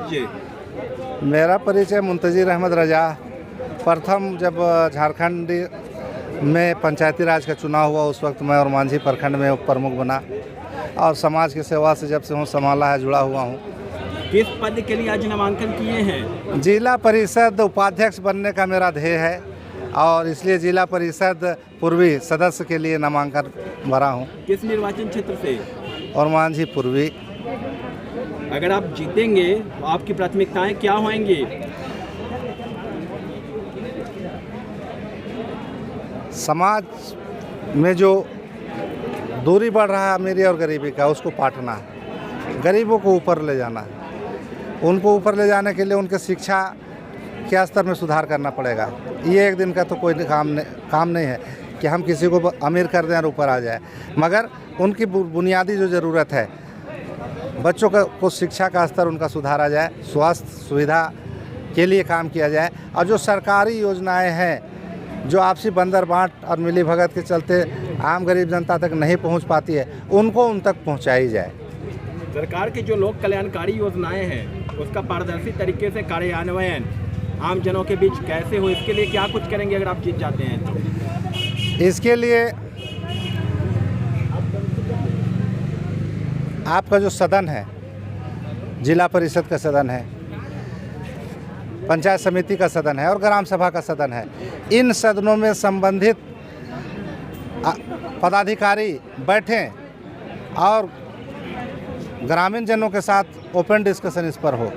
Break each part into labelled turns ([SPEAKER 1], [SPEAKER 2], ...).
[SPEAKER 1] परिचय?
[SPEAKER 2] मेरा परिचय मुंतज़िर अहमद रजा। प्रथम जब झारखंड में पंचायती राज का चुनाव हुआ उस वक्त मैं और मांझी प्रखंड में उप प्रमुख बना और समाज की सेवा से जब से हूँ संभाला है, जुड़ा हुआ हूँ।
[SPEAKER 1] किस पद के लिए आज नामांकन किए हैं?
[SPEAKER 2] जिला परिषद उपाध्यक्ष बनने का मेरा ध्येय है और इसलिए जिला परिषद पूर्वी सदस्य के लिए नामांकन भरा हूँ।
[SPEAKER 1] किस निर्वाचन क्षेत्र से?
[SPEAKER 2] और मांझी पूर्वी।
[SPEAKER 1] अगर आप जीतेंगे तो आपकी प्राथमिकताएं क्या होंगी?
[SPEAKER 2] समाज में जो दूरी बढ़ रहा है अमीरी और गरीबी का, उसको पाटना है। गरीबों को ऊपर ले जाना है। उनको ऊपर ले जाने के लिए उनके शिक्षा के स्तर में सुधार करना पड़ेगा। ये एक दिन का तो कोई काम नहीं है कि हम किसी को अमीर कर दें और ऊपर आ जाए, मगर उनकी बुनियादी जो ज़रूरत है, बच्चों को शिक्षा का स्तर उनका सुधारा जाए, स्वास्थ्य सुविधा के लिए काम किया जाए और जो सरकारी योजनाएं हैं जो आपसी बंदर बांट और मिली भगत के चलते आम गरीब जनता तक नहीं पहुंच पाती है, उनको उन तक पहुंचाई जाए।
[SPEAKER 1] सरकार की जो लोक कल्याणकारी योजनाएं हैं उसका पारदर्शी तरीके से कार्यान्वयन आम जनों के बीच कैसे हो, इसके लिए क्या कुछ करेंगे अगर आप जीत जाते हैं तो?
[SPEAKER 2] इसके लिए आपका जो सदन है, जिला परिषद का सदन है, पंचायत समिति का सदन है और ग्राम सभा का सदन है, इन सदनों में संबंधित पदाधिकारी बैठें और ग्रामीण जनों के साथ ओपन डिस्कशन इस पर हो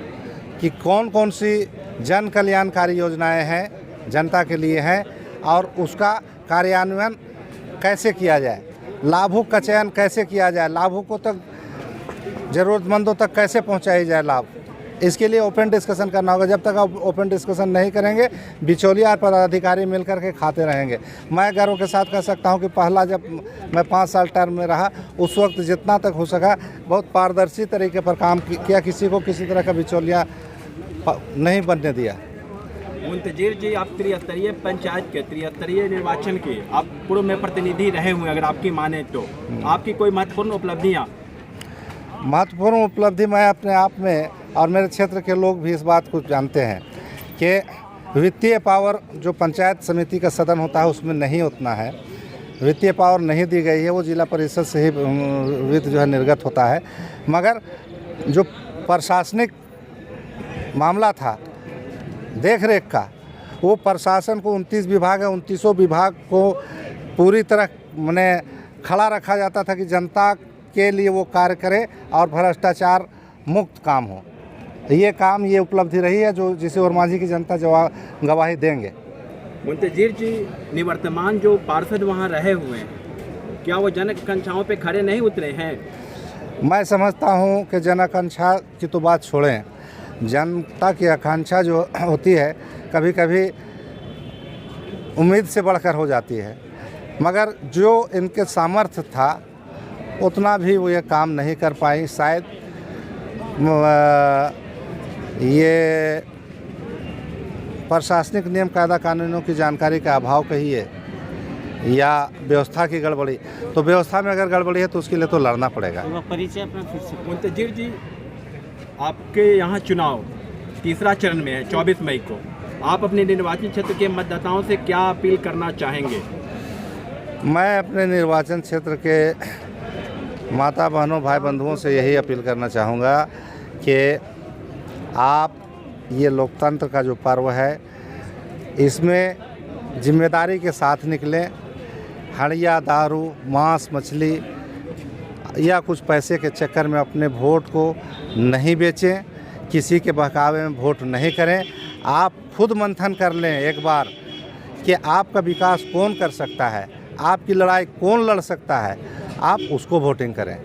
[SPEAKER 2] कि कौन कौन सी जन कल्याणकारी योजनाएं हैं, जनता के लिए हैं और उसका कार्यान्वयन कैसे किया जाए, लाभुक का चयन कैसे किया जाए, लाभुकों तक ज़रूरतमंदों तक कैसे पहुंचाई जाए लाभ। इसके लिए ओपन डिस्कशन करना होगा। जब तक आप ओपन डिस्कशन नहीं करेंगे, बिचौलिया और पदाधिकारी मिलकर के खाते रहेंगे। मैं गर्व के साथ कह सकता हूं कि पहला जब मैं 5 साल टर्म में रहा उस वक्त जितना तक हो सका बहुत पारदर्शी तरीके पर काम किया, किसी को किसी तरह का बिचौलिया नहीं बनने दिया।
[SPEAKER 1] मुंतज़िर जी, आप त्रिस्तरीय पंचायत के त्रिस्तरीय निर्वाचन के आप पूर्व में प्रतिनिधि रहे हुए, अगर आपकी माने तो आपकी कोई महत्वपूर्ण उपलब्धियाँ?
[SPEAKER 2] महत्वपूर्ण उपलब्धि मैं अपने आप में और मेरे क्षेत्र के लोग भी इस बात को जानते हैं कि वित्तीय पावर जो पंचायत समिति का सदन होता है उसमें नहीं उतना है, वित्तीय पावर नहीं दी गई है। वो जिला परिषद से ही वित्त जो है निर्गत होता है, मगर जो प्रशासनिक मामला था देख रेख का, वो प्रशासन को 29 विभाग है, 29 विभाग को पूरी तरह माने खड़ा रखा जाता था कि जनता के लिए वो कार्य करे और भ्रष्टाचार मुक्त काम हो। ये काम, ये उपलब्धि रही है जो जिसे और मांझी की जनता गवाही देंगे।
[SPEAKER 1] मुंतज़िर जी, निवर्तमान जो पार्षद वहाँ रहे हुए हैं, क्या वो जन आकांक्षाओं पे खड़े नहीं उतरे हैं?
[SPEAKER 2] मैं समझता हूँ कि जन आकांक्षा की तो बात छोड़ें, जनता की आकांक्षा जो होती है कभी कभी उम्मीद से बढ़कर हो जाती है, मगर जो इनके सामर्थ्य था उतना भी वो ये काम नहीं कर पाई। शायद ये प्रशासनिक नियम कायदा कानूनों की जानकारी का अभाव कहिए या व्यवस्था की गड़बड़ी। तो व्यवस्था में अगर गड़बड़ी है तो उसके लिए तो लड़ना पड़ेगा।
[SPEAKER 1] परिचय अपना फिर से। मुंतज़िर जी, आपके यहाँ चुनाव तीसरा चरण में है 24 मई को। आप अपने निर्वाचन क्षेत्र के मतदाताओं से क्या अपील करना चाहेंगे?
[SPEAKER 2] मैं अपने निर्वाचन क्षेत्र के माता बहनों भाई बंधुओं से यही अपील करना चाहूँगा कि आप ये लोकतंत्र का जो पर्व है इसमें जिम्मेदारी के साथ निकलें। हड़िया, दारू, मांस, मछली या कुछ पैसे के चक्कर में अपने वोट को नहीं बेचें, किसी के बहकावे में वोट नहीं करें। आप खुद मंथन कर लें एक बार कि आपका विकास कौन कर सकता है, आपकी लड़ाई कौन लड़ सकता है, आप उसको वोटिंग करें।